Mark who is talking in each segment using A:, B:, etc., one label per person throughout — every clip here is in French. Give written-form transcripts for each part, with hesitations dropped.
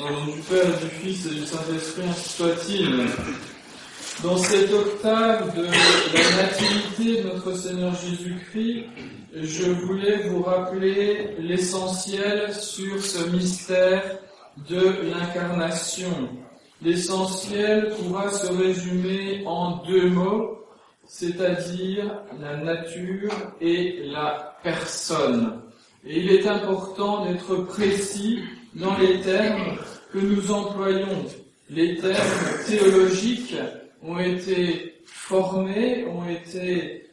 A: Au nom du Père, et du Fils et du Saint-Esprit, ainsi soit-il. Dans cette octave de la nativité de notre Seigneur Jésus-Christ, je voulais vous rappeler l'essentiel sur ce mystère de l'incarnation. L'essentiel pourra se résumer en deux mots, c'est-à-dire la nature et la personne. Et il est important d'être précis dans les termes que nous employons. Les termes théologiques ont été formés, ont été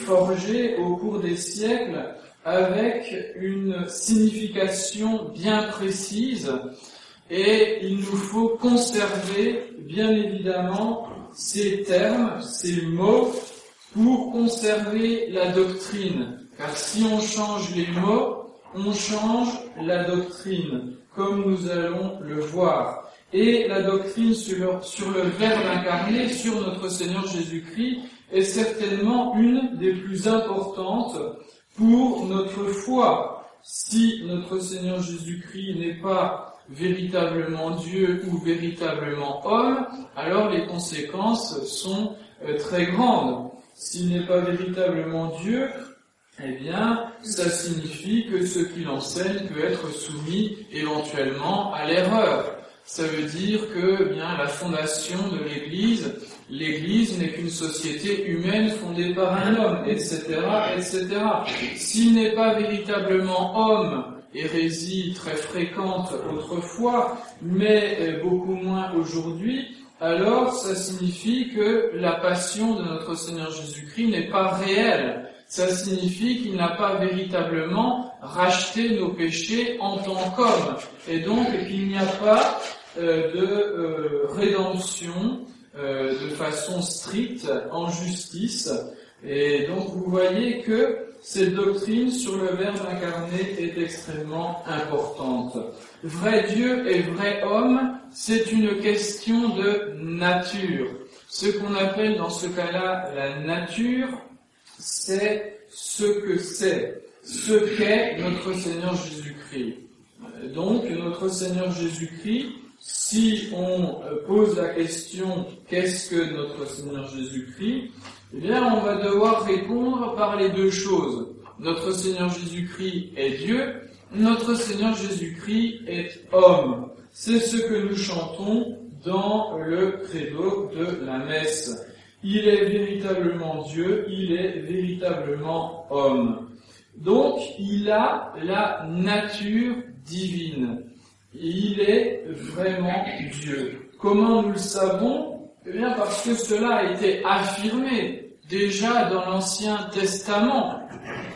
A: forgés au cours des siècles avec une signification bien précise, et il nous faut conserver bien évidemment ces termes, ces mots, pour conserver la doctrine. Car si on change les mots, on change la doctrine, comme nous allons le voir. Et la doctrine sur le Verbe incarné, sur notre Seigneur Jésus-Christ, est certainement une des plus importantes pour notre foi. Si notre Seigneur Jésus-Christ n'est pas véritablement Dieu ou véritablement homme, alors les conséquences sont très grandes. S'il n'est pas véritablement Dieu, eh bien, ça signifie que ce qu'il enseigne peut être soumis éventuellement à l'erreur. Ça veut dire que, eh bien, la fondation de l'Église n'est qu'une société humaine fondée par un homme, etc., etc. S'il n'est pas véritablement homme, hérésie très fréquente autrefois, mais beaucoup moins aujourd'hui, alors ça signifie que la passion de notre Seigneur Jésus-Christ n'est pas réelle. Ça signifie qu'il n'a pas véritablement racheté nos péchés en tant qu'homme. Et donc qu'il n'y a pas de rédemption de façon stricte en justice. Et donc vous voyez que cette doctrine sur le Verbe incarné est extrêmement importante. Vrai Dieu et vrai homme, c'est une question de nature. Ce qu'on appelle dans ce cas-là la nature, c'est ce que c'est, ce qu'est notre Seigneur Jésus-Christ. Donc, notre Seigneur Jésus-Christ, si on pose la question « qu'est-ce que notre Seigneur Jésus-Christ ?», eh bien, on va devoir répondre par les deux choses. Notre Seigneur Jésus-Christ est Dieu, notre Seigneur Jésus-Christ est homme. C'est ce que nous chantons dans le credo de la messe. Il est véritablement Dieu, il est véritablement homme. Donc, il a la nature divine. Il est vraiment Dieu. Comment nous le savons ? Eh bien, parce que cela a été affirmé déjà dans l'Ancien Testament.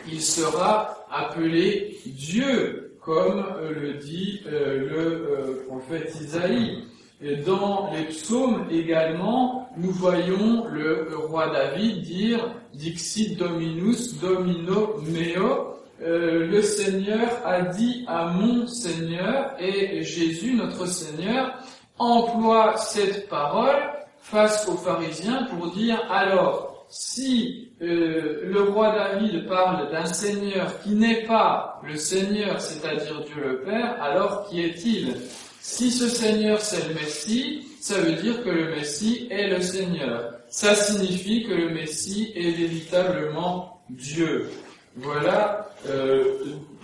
A: Il sera appelé Dieu, comme le dit le prophète Isaïe. Et dans les psaumes également, nous voyons le roi David dire « Dixit Dominus Domino meo » le Seigneur a dit à mon Seigneur, et Jésus, notre Seigneur, emploie cette parole face aux pharisiens pour dire « Alors, si le roi David parle d'un Seigneur qui n'est pas le Seigneur, c'est-à-dire Dieu le Père, alors qui est-il » Si ce Seigneur c'est le Messie, ça veut dire que le Messie est le Seigneur. Ça signifie que le Messie est véritablement Dieu. Voilà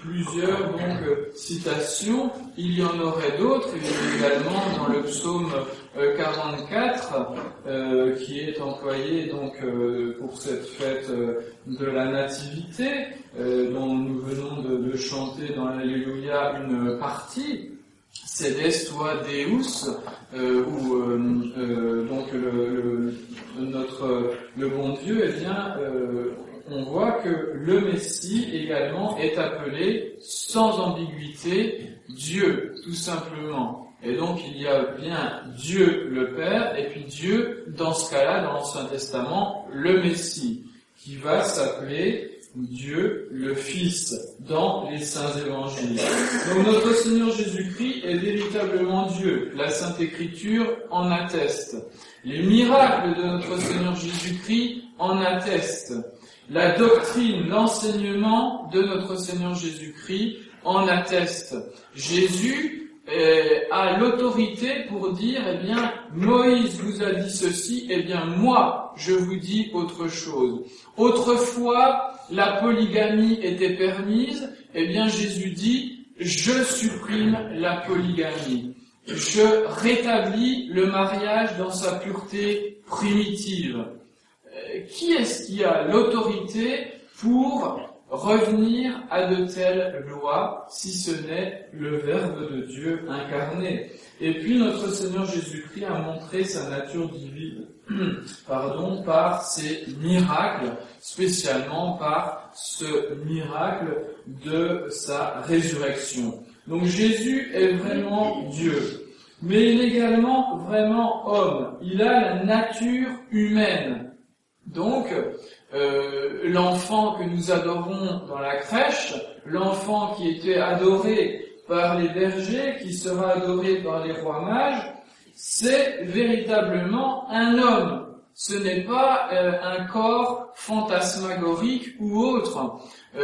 A: plusieurs citations. Il y en aurait d'autres, également dans le psaume 44, qui est employé pour cette fête de la Nativité, dont nous venons de chanter dans l'Alléluia une partie. C'est Destua Deus, où le bon Dieu, eh bien, on voit que le Messie également est appelé sans ambiguïté Dieu, tout simplement. Et donc il y a bien Dieu le Père, et puis Dieu, dans ce cas-là, dans l'Ancien Testament, le Messie, qui va s'appeler Dieu le Fils dans les Saints Évangiles. Donc notre Seigneur Jésus-Christ est véritablement Dieu. La Sainte Écriture en atteste. Les miracles de notre Seigneur Jésus-Christ en attestent. La doctrine, l'enseignement de notre Seigneur Jésus-Christ en atteste. Jésus a l'autorité pour dire, eh bien, Moïse vous a dit ceci, eh bien, moi, je vous dis autre chose. Autrefois, la polygamie était permise, eh bien, Jésus dit, je supprime la polygamie. Je rétablis le mariage dans sa pureté primitive. Qui est-ce qui a l'autorité pour revenir à de telles lois, si ce n'est le Verbe de Dieu incarné? Et puis notre Seigneur Jésus-Christ a montré sa nature divine, par ses miracles, spécialement par ce miracle de sa résurrection. Donc Jésus est vraiment Dieu, mais il est également vraiment homme. Il a la nature humaine. Donc, l'enfant que nous adorons dans la crèche, l'enfant qui était adoré par les bergers, qui sera adoré par les rois mages, c'est véritablement un homme. Ce n'est pas un corps fantasmagorique ou autre.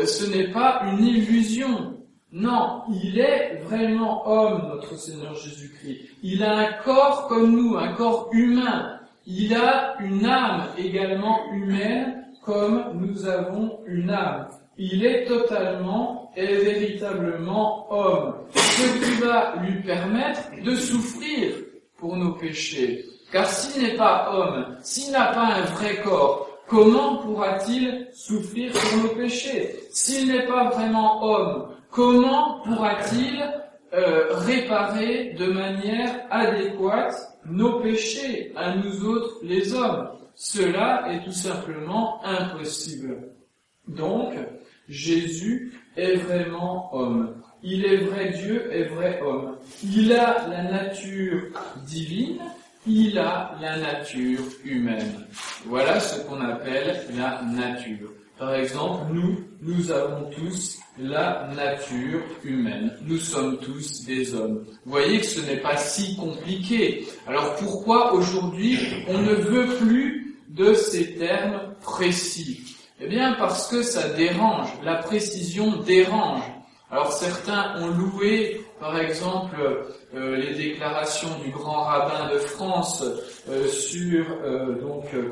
A: Ce n'est pas une illusion. Non, il est vraiment homme, notre Seigneur Jésus-Christ. Il a un corps comme nous, un corps humain. Il a une âme également humaine, comme nous avons une âme. Il est totalement et véritablement homme, ce qui va lui permettre de souffrir pour nos péchés. Car s'il n'est pas homme, s'il n'a pas un vrai corps, comment pourra-t-il souffrir pour nos péchés? S'il n'est pas vraiment homme, comment pourra-t-il réparer de manière adéquate nos péchés à nous autres les hommes? Cela est tout simplement impossible. Donc, Jésus est vraiment homme. Il est vrai Dieu et vrai homme. Il a la nature divine, il a la nature humaine. Voilà ce qu'on appelle la nature. Par exemple, nous avons tous la nature humaine. Nous sommes tous des hommes. Vous voyez que ce n'est pas si compliqué. Alors pourquoi aujourd'hui on ne veut plus de ces termes précis? Eh bien parce que ça dérange. La précision dérange. Alors certains ont loué, par exemple, les déclarations du grand rabbin de France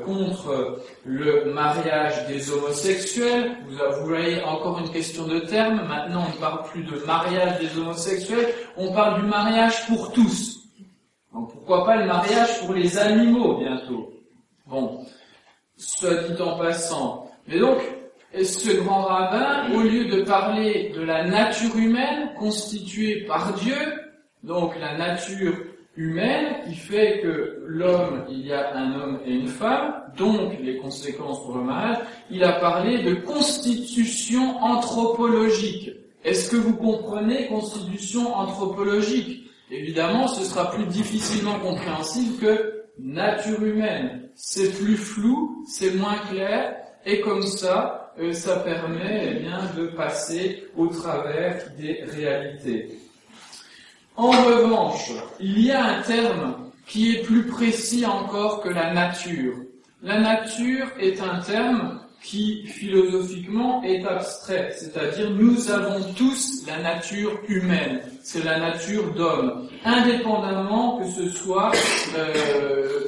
A: contre le mariage des homosexuels. Vous voyez, encore une question de terme. Maintenant, on ne parle plus de mariage des homosexuels, on parle du mariage pour tous. Donc pourquoi pas le mariage pour les animaux bientôt? Bon, soit dit en passant. Mais donc, ce grand rabbin, au lieu de parler de la nature humaine constituée par Dieu, donc la nature humaine qui fait que l'homme, il y a un homme et une femme, donc les conséquences pour le mariage, il a parlé de constitution anthropologique. Est-ce que vous comprenez constitution anthropologique? Évidemment, ce sera plus difficilement compréhensible que nature humaine. C'est plus flou, c'est moins clair, et comme ça, ça permet de passer au travers des réalités. En revanche, il y a un terme qui est plus précis encore que la nature. La nature est un terme qui, philosophiquement, est abstrait, c'est-à-dire nous avons tous la nature humaine, c'est la nature d'homme, indépendamment que ce soit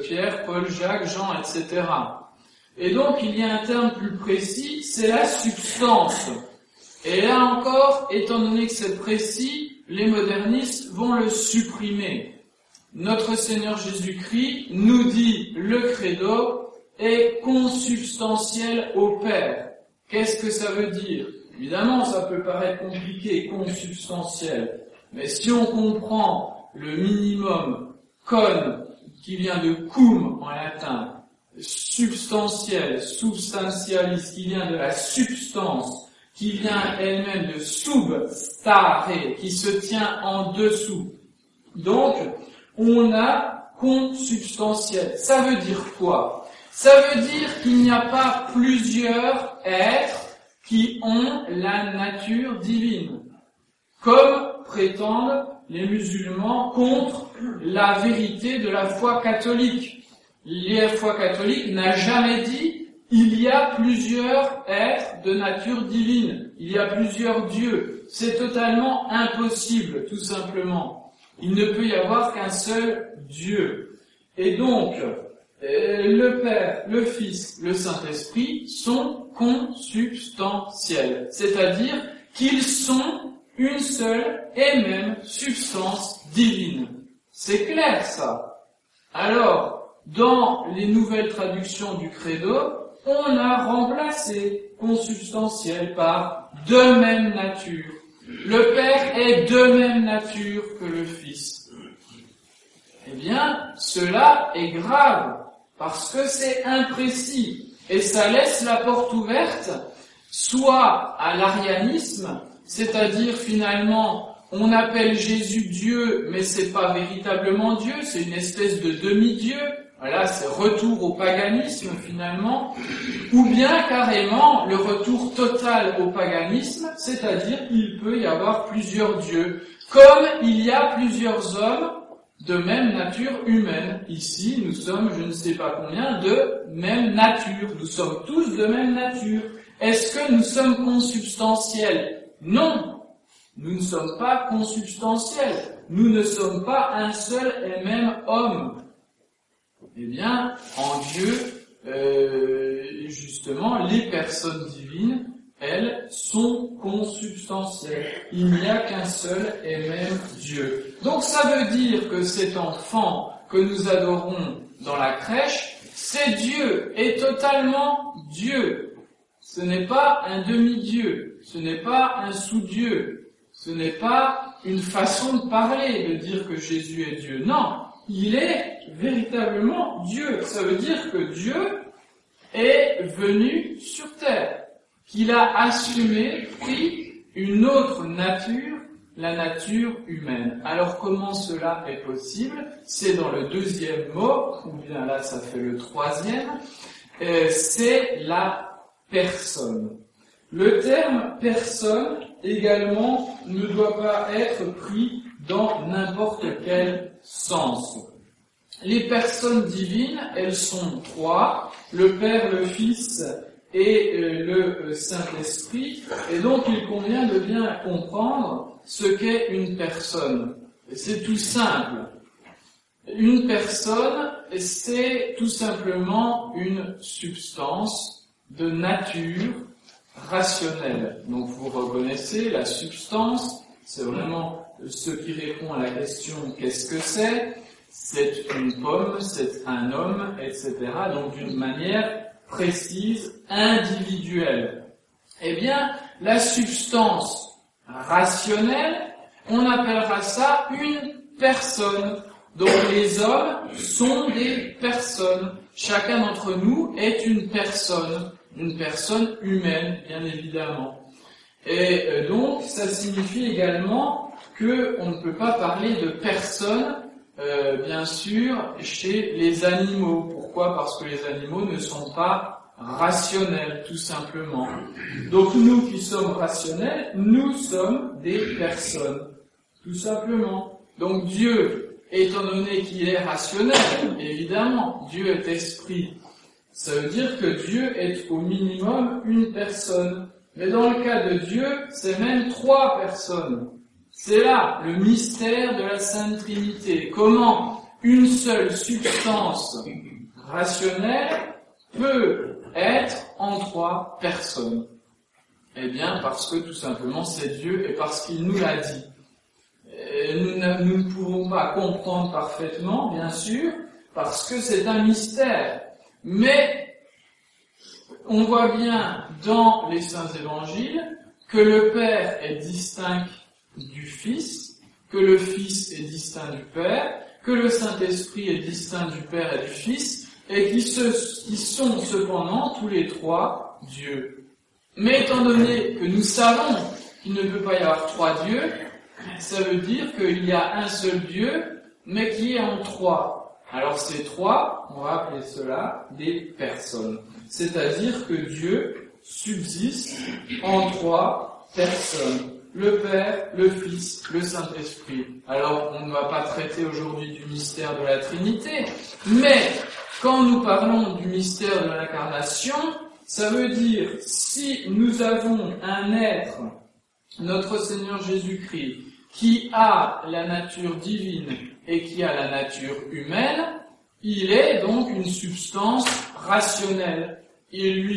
A: Pierre, Paul, Jacques, Jean, etc. Et donc, il y a un terme plus précis, c'est la substance. Et là encore, étant donné que c'est précis, les modernistes vont le supprimer. Notre Seigneur Jésus-Christ nous dit, le credo est consubstantiel au Père. Qu'est-ce que ça veut dire? Évidemment, ça peut paraître compliqué, consubstantiel. Mais si on comprend le minimum, con, qui vient de cum en latin, substantiel, substantialis, qui vient de la substance, qui vient elle-même de substare, qui se tient en dessous. Donc, on a consubstantiel. Ça veut dire quoi? Ça veut dire qu'il n'y a pas plusieurs êtres qui ont la nature divine, comme prétendent les musulmans contre la vérité de la foi catholique. La foi catholique n'a jamais dit il y a plusieurs êtres de nature divine, il y a plusieurs dieux. C'est totalement impossible, tout simplement. Il ne peut y avoir qu'un seul Dieu. Et donc, le Père, le Fils, le Saint-Esprit sont consubstantiels, c'est-à-dire qu'ils sont une seule et même substance divine. C'est clair ça. Alors, dans les nouvelles traductions du Credo, on a remplacé consubstantiel par de même nature. Le Père est de même nature que le Fils. Eh bien, cela est grave, parce que c'est imprécis, et ça laisse la porte ouverte, soit à l'arianisme, c'est-à-dire finalement, on appelle Jésus Dieu, mais c'est pas véritablement Dieu, c'est une espèce de demi-dieu, voilà, c'est retour au paganisme finalement, ou bien carrément le retour total au paganisme, c'est-à-dire qu'il peut y avoir plusieurs dieux, comme il y a plusieurs hommes de même nature humaine. Ici, nous sommes, je ne sais pas combien, de même nature. Nous sommes tous de même nature. Est-ce que nous sommes consubstantiels? Non, nous ne sommes pas consubstantiels. Nous ne sommes pas un seul et même homme. Eh bien, en Dieu, justement, les personnes divines, elles sont consubstantielles. Il n'y a qu'un seul et même Dieu. Donc ça veut dire que cet enfant que nous adorons dans la crèche, c'est Dieu, et totalement Dieu. Ce n'est pas un demi-dieu, ce n'est pas un sous-dieu, ce n'est pas une façon de parler, de dire que Jésus est Dieu. Non, il est véritablement Dieu. Ça veut dire que Dieu est venu sur terre, qu'il a assumé, pris une autre nature, la nature humaine. Alors comment cela est possible? C'est dans le deuxième mot, ou bien là ça fait le troisième, c'est la personne. Le terme personne également ne doit pas être pris dans n'importe quel sens. Les personnes divines, elles sont trois, le Père, le Fils et le Saint-Esprit, et donc il convient de bien comprendre ce qu'est une personne. C'est tout simple. Une personne, c'est tout simplement une substance de nature rationnelle. Donc vous reconnaissez, la substance, c'est vraiment ce qui répond à la question qu'est-ce que c'est? C'est une pomme, c'est un homme, etc. Donc d'une manière précise, individuelle. Eh bien, la substance rationnelle, on appellera ça une personne. Donc les hommes sont des personnes. Chacun d'entre nous est une personne humaine, bien évidemment. Et donc, ça signifie également qu'on ne peut pas parler de personne, bien sûr, chez les animaux. Pourquoi? Parce que les animaux ne sont pas rationnels, tout simplement. Donc nous qui sommes rationnels, nous sommes des personnes, tout simplement. Donc Dieu, étant donné qu'il est rationnel, évidemment, Dieu est esprit. Ça veut dire que Dieu est au minimum une personne. Mais dans le cas de Dieu, c'est même trois personnes. C'est là le mystère de la Sainte Trinité. Comment une seule substance rationnelle peut être en trois personnes? Eh bien, parce que tout simplement c'est Dieu et parce qu'il nous l'a dit. Nous ne pouvons pas comprendre parfaitement, bien sûr, parce que c'est un mystère. Mais on voit bien dans les Saints Évangiles que le Père est distinct du Fils, que le Fils est distinct du Père, que le Saint-Esprit est distinct du Père et du Fils, et qui sont cependant tous les trois Dieu. Mais étant donné que nous savons qu'il ne peut pas y avoir trois dieux, ça veut dire qu'il y a un seul Dieu, mais qui est en trois. Alors ces trois, on va appeler cela des personnes. C'est-à-dire que Dieu subsiste en trois personnes. Le Père, le Fils, le Saint-Esprit. Alors, on ne va pas traiter aujourd'hui du mystère de la Trinité, mais quand nous parlons du mystère de l'incarnation, ça veut dire, si nous avons un être, notre Seigneur Jésus-Christ, qui a la nature divine et qui a la nature humaine, il est donc une substance rationnelle. Il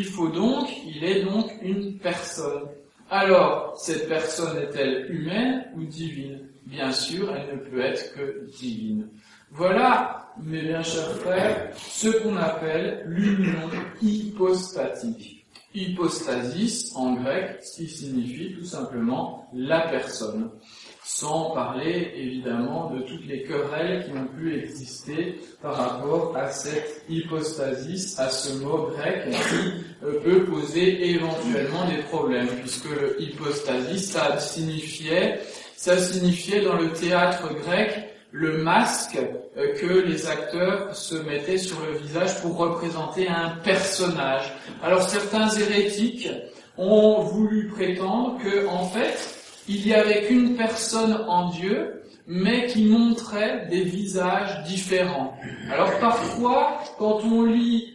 A: est donc une personne. Alors, cette personne est-elle humaine ou divine? Bien sûr, elle ne peut être que divine. Voilà, mes bien chers frères, ce qu'on appelle l'union hypostatique. Hypostasis, en grec, ce qui signifie tout simplement la personne. Sans parler, évidemment, de toutes les querelles qui ont pu exister par rapport à cette hypostasis, à ce mot grec qui peut poser éventuellement des problèmes, puisque le hypostasis, ça signifiait dans le théâtre grec le masque que les acteurs se mettaient sur le visage pour représenter un personnage. Alors certains hérétiques ont voulu prétendre que, en fait, il y avait qu'une personne en Dieu, mais qui montrait des visages différents. Alors parfois, quand on lit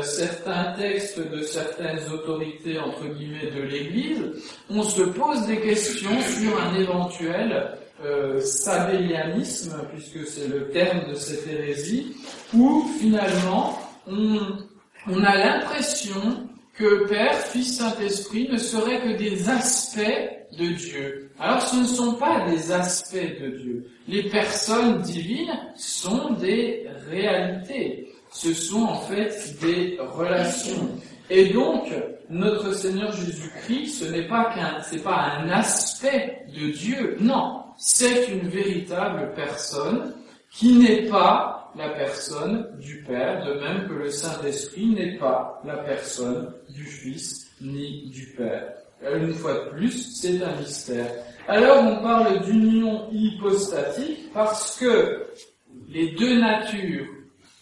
A: certains textes de certaines autorités, entre guillemets, de l'Église, on se pose des questions sur un éventuel sabellianisme, puisque c'est le terme de cette hérésie, où finalement on a l'impression que Père, Fils, Saint-Esprit ne seraient que des aspects de Dieu. Alors ce ne sont pas des aspects de Dieu. Les personnes divines sont des réalités. Ce sont en fait des relations. Et donc, notre Seigneur Jésus-Christ, c'est pas un aspect de Dieu. Non, c'est une véritable personne qui n'est pas la personne du Père, de même que le Saint-Esprit n'est pas la personne du Fils ni du Père. Une fois de plus, c'est un mystère. Alors on parle d'union hypostatique parce que les deux natures,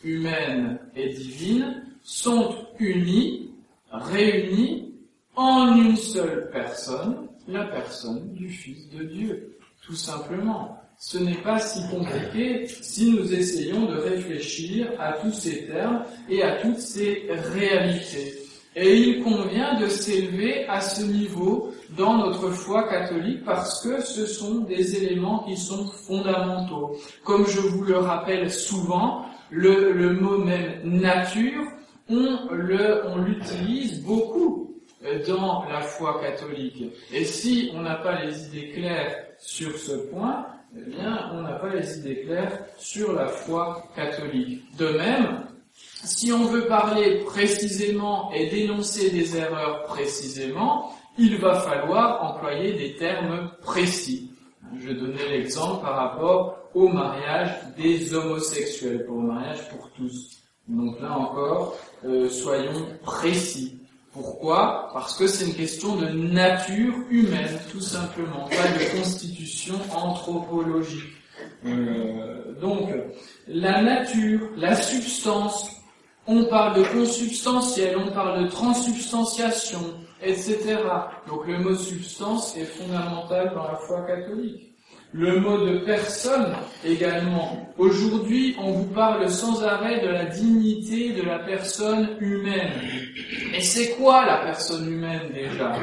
A: humaine et divine, sont unies, réunies en une seule personne, la personne du Fils de Dieu, tout simplement. Ce n'est pas si compliqué si nous essayons de réfléchir à tous ces termes et à toutes ces réalités. Et il convient de s'élever à ce niveau dans notre foi catholique parce que ce sont des éléments qui sont fondamentaux. Comme je vous le rappelle souvent, le mot même nature, on l'utilise beaucoup dans la foi catholique. Et si on n'a pas les idées claires sur ce point, eh bien, on n'a pas les idées claires sur la foi catholique. De même, si on veut parler précisément et dénoncer des erreurs précisément, il va falloir employer des termes précis. Je donnais l'exemple par rapport au mariage des homosexuels, pour le mariage pour tous. Donc là encore, soyons précis. Pourquoi? Parce que c'est une question de nature humaine, tout simplement, pas de constitution anthropologique. Donc, la nature, la substance, on parle de consubstantiel, on parle de transsubstantiation, etc. Donc le mot substance est fondamental dans la foi catholique. Le mot de personne également. Aujourd'hui, on vous parle sans arrêt de la dignité de la personne humaine. Et c'est quoi la personne humaine déjà?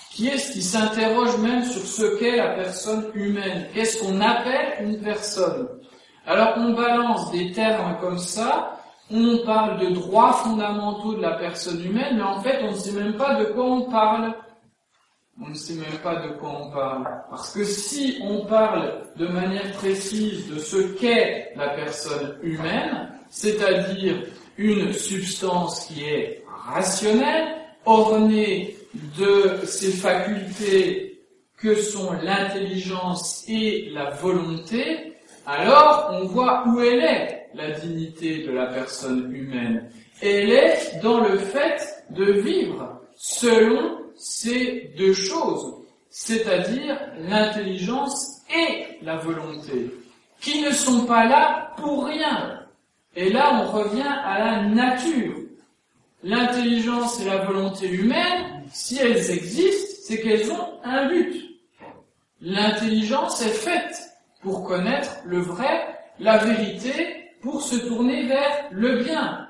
A: Qui est-ce qui s'interroge même sur ce qu'est la personne humaine? Qu'est-ce qu'on appelle une personne? Alors on balance des termes comme ça, on parle de droits fondamentaux de la personne humaine, mais en fait on ne sait même pas de quoi on parle. On ne sait même pas de quoi on parle. Parce que si on parle de manière précise de ce qu'est la personne humaine, c'est-à-dire une substance qui est rationnelle, ornée de ces facultés que sont l'intelligence et la volonté, alors on voit où elle est, la dignité de la personne humaine. Elle est dans le fait de vivre selon ces deux choses, c'est-à-dire l'intelligence et la volonté, qui ne sont pas là pour rien. Et là, on revient à la nature. L'intelligence et la volonté humaine, si elles existent, c'est qu'elles ont un but. L'intelligence est faite pour connaître le vrai, la vérité, pour se tourner vers le bien.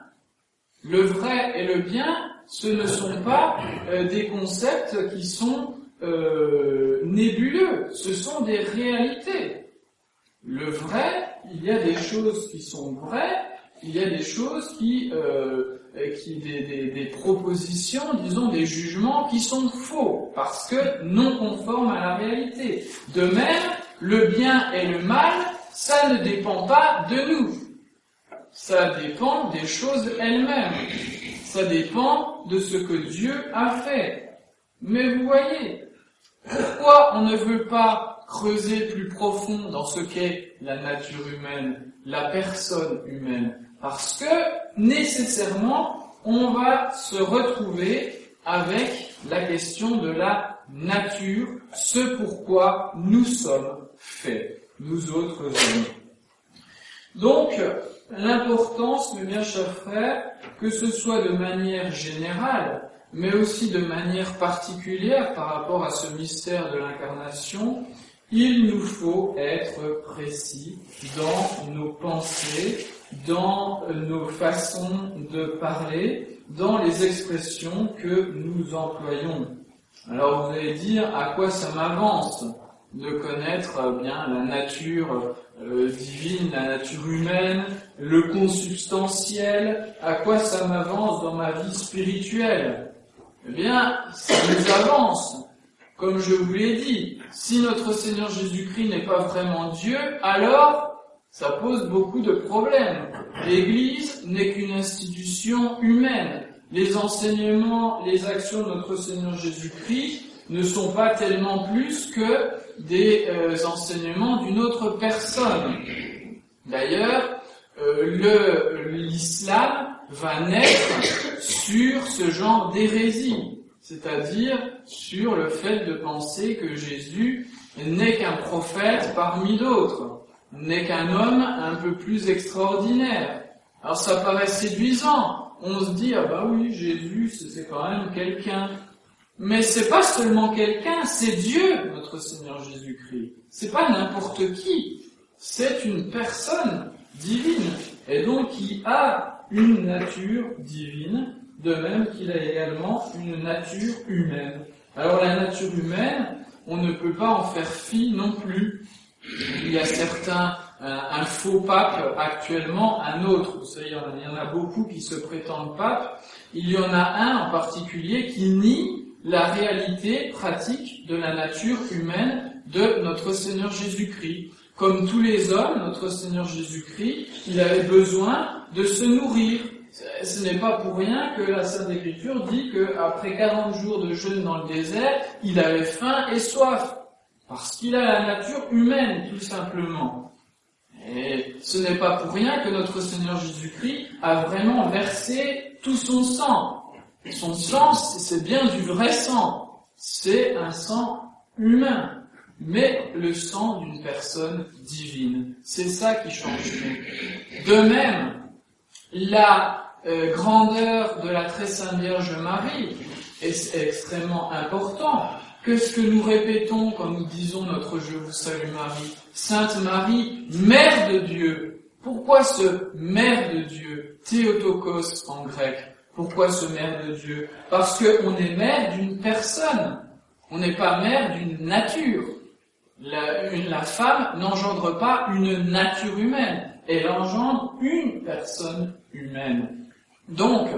A: Le vrai et le bien, ce ne sont pas des concepts qui sont nébuleux, ce sont des réalités. Le vrai, il y a des choses qui sont vraies, il y a des choses des propositions, disons des jugements qui sont faux, parce que non conformes à la réalité. De même, le bien et le mal, ça ne dépend pas de nous. Ça dépend des choses elles-mêmes. Ça dépend de ce que Dieu a fait. Mais vous voyez, pourquoi on ne veut pas creuser plus profond dans ce qu'est la nature humaine, la personne humaine? Parce que, nécessairement, on va se retrouver avec la question de la nature, ce pourquoi nous sommes faits, nous autres hommes. Donc, l'importance, mes bien chers frères, que ce soit de manière générale, mais aussi de manière particulière par rapport à ce mystère de l'incarnation, il nous faut être précis dans nos pensées, dans nos façons de parler, dans les expressions que nous employons. Alors vous allez dire, à quoi ça m'avance de connaître bien la nature divine, la nature humaine, le consubstantiel, à quoi ça m'avance dans ma vie spirituelle? Eh bien, ça nous avance. Comme je vous l'ai dit, si notre Seigneur Jésus-Christ n'est pas vraiment Dieu, alors ça pose beaucoup de problèmes. L'Église n'est qu'une institution humaine. Les enseignements, les actions de notre Seigneur Jésus-Christ ne sont pas tellement plus que des enseignements d'une autre personne. D'ailleurs, l'islam va naître sur ce genre d'hérésie, c'est-à-dire sur le fait de penser que Jésus n'est qu'un prophète parmi d'autres, n'est qu'un homme un peu plus extraordinaire. Alors ça paraît séduisant, on se dit, ah bah oui, Jésus, c'est quand même quelqu'un. Mais c'est pas seulement quelqu'un, c'est Dieu, notre Seigneur Jésus-Christ. C'est pas n'importe qui, c'est une personne divine, et donc qui a une nature divine, de même qu'il a également une nature humaine. Alors la nature humaine, on ne peut pas en faire fi non plus. Il y a certains, un faux pape actuellement, un autre, vous savez, il y en a beaucoup qui se prétendent pape, il y en a un en particulier qui nie la réalité pratique de la nature humaine de notre Seigneur Jésus-Christ. Comme tous les hommes, notre Seigneur Jésus-Christ, il avait besoin de se nourrir. Ce n'est pas pour rien que la Sainte Écriture dit qu'après 40 jours de jeûne dans le désert, il avait faim et soif. Parce qu'il a la nature humaine, tout simplement. Et ce n'est pas pour rien que notre Seigneur Jésus-Christ a vraiment versé tout son sang. Son sang, c'est bien du vrai sang. C'est un sang humain. Mais le sang d'une personne divine. C'est ça qui change tout. De même, la grandeur de la très sainte Vierge Marie est extrêmement important. Qu'est-ce que nous répétons quand nous disons notre Je vous salue Marie? Sainte Marie, Mère de Dieu. Pourquoi ce Mère de Dieu? Théotokos en grec. Pourquoi ce Mère de Dieu? Parce qu'on est mère d'une personne. On n'est pas mère d'une nature. La femme n'engendre pas une nature humaine. Elle engendre une personne humaine. Donc,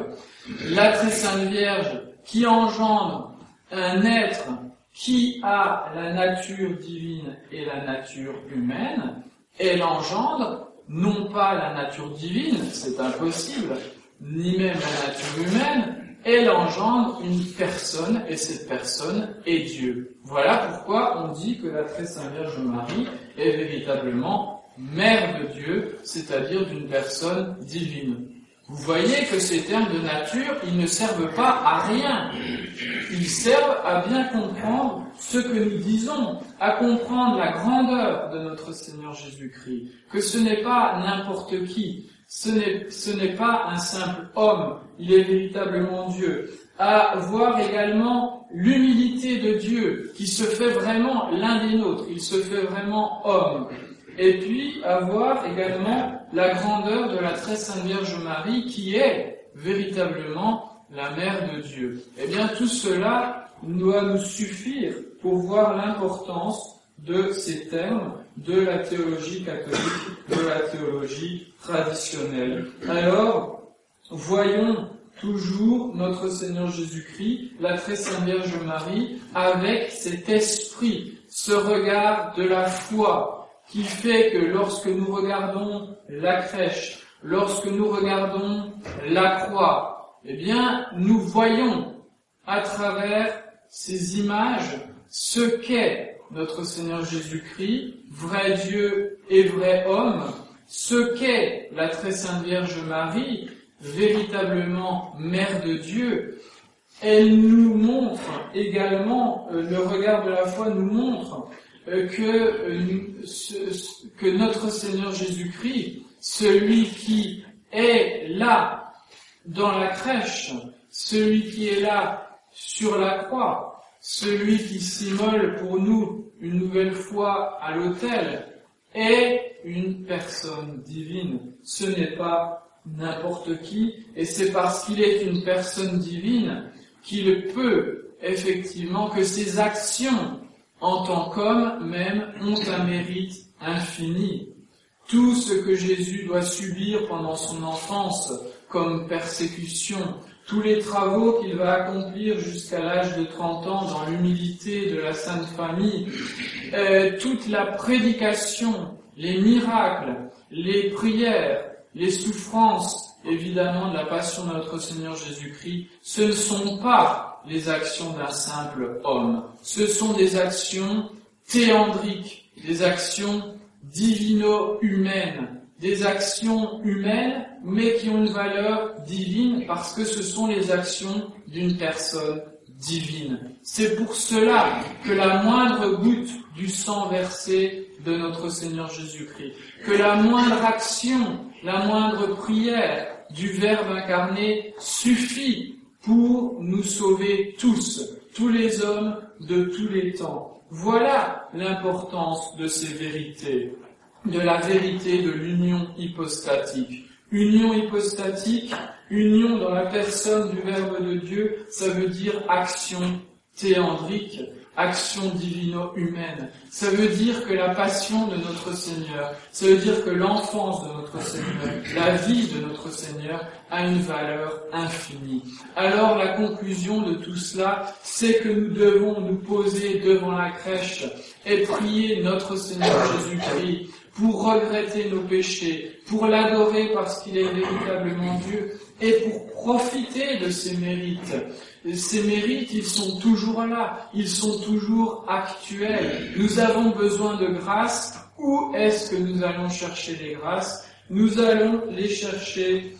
A: la très sainte Vierge qui engendre un être qui a la nature divine et la nature humaine, elle engendre non pas la nature divine, c'est impossible, ni même la nature humaine, elle engendre une personne, et cette personne est Dieu. Voilà pourquoi on dit que la très sainte Vierge Marie est véritablement Mère de Dieu, c'est-à-dire d'une personne divine. Vous voyez que ces termes de nature, ils ne servent pas à rien. Ils servent à bien comprendre ce que nous disons, à comprendre la grandeur de notre Seigneur Jésus-Christ, que ce n'est pas n'importe qui, ce n'est pas un simple homme, il est véritablement Dieu. À voir également l'humilité de Dieu, qui se fait vraiment l'un des nôtres, il se fait vraiment homme. Et puis, à voir également la grandeur de la très sainte Vierge Marie, qui est véritablement la Mère de Dieu. Eh bien, tout cela doit nous suffire pour voir l'importance de ces termes de la théologie catholique, de la théologie traditionnelle. Alors, voyons toujours notre Seigneur Jésus-Christ, la très sainte Vierge Marie, avec cet esprit, ce regard de la foi, qui fait que lorsque nous regardons la crèche, lorsque nous regardons la croix, eh bien, nous voyons à travers ces images ce qu'est notre Seigneur Jésus-Christ, vrai Dieu et vrai homme, ce qu'est la très sainte Vierge Marie, véritablement Mère de Dieu. Elle nous montre également, le regard de la foi nous montre que notre Seigneur Jésus-Christ, celui qui est là dans la crèche, celui qui est là sur la croix, celui qui s'immole pour nous une nouvelle fois à l'autel, est une personne divine. Ce n'est pas n'importe qui, et c'est parce qu'il est une personne divine qu'il peut effectivement que ses actions en tant qu'homme même ont un mérite infini. Tout ce que Jésus doit subir pendant son enfance comme persécution, tous les travaux qu'il va accomplir jusqu'à l'âge de 30 ans dans l'humilité de la Sainte Famille, toute la prédication, les miracles, les prières, les souffrances, évidemment, de la passion de notre Seigneur Jésus-Christ, ce ne sont pas les actions d'un simple homme. Ce sont des actions théandriques, des actions divino-humaines, des actions humaines, mais qui ont une valeur divine parce que ce sont les actions d'une personne divine. C'est pour cela que la moindre goutte du sang versé de notre Seigneur Jésus-Christ, que la moindre action, la moindre prière du Verbe incarné suffit pour nous sauver tous les hommes de tous les temps. Voilà l'importance de ces vérités, de la vérité de l'union hypostatique. Union hypostatique, union dans la personne du Verbe de Dieu, ça veut dire action théandrique, action divino-humaine. Ça veut dire que la passion de notre Seigneur, ça veut dire que l'enfance de notre Seigneur, la vie de notre Seigneur a une valeur infinie. Alors la conclusion de tout cela, c'est que nous devons nous poser devant la crèche et prier notre Seigneur Jésus-Christ pour regretter nos péchés, pour l'adorer parce qu'il est véritablement Dieu et pour profiter de ses mérites. Ces mérites, ils sont toujours là, ils sont toujours actuels. Nous avons besoin de grâce. Où est-ce que nous allons chercher les grâces? Nous allons les chercher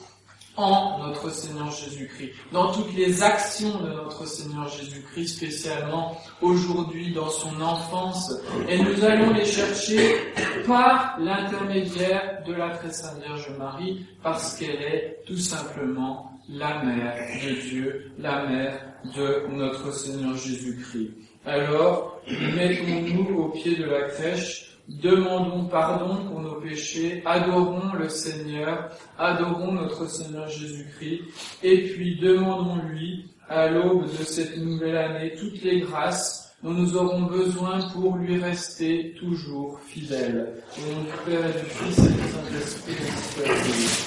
A: en notre Seigneur Jésus-Christ, dans toutes les actions de notre Seigneur Jésus-Christ, spécialement aujourd'hui dans son enfance, et nous allons les chercher par l'intermédiaire de la très sainte Vierge Marie, parce qu'elle est tout simplement la mère de Dieu, la mère de notre Seigneur Jésus-Christ. Alors, mettons-nous au pied de la crèche, demandons pardon pour nos péchés, adorons le Seigneur, adorons notre Seigneur Jésus-Christ, et puis demandons-lui, à l'aube de cette nouvelle année, toutes les grâces dont nous aurons besoin pour lui rester toujours fidèles. Au nom du Père et du Fils et du Saint-Esprit, ainsi soit-il.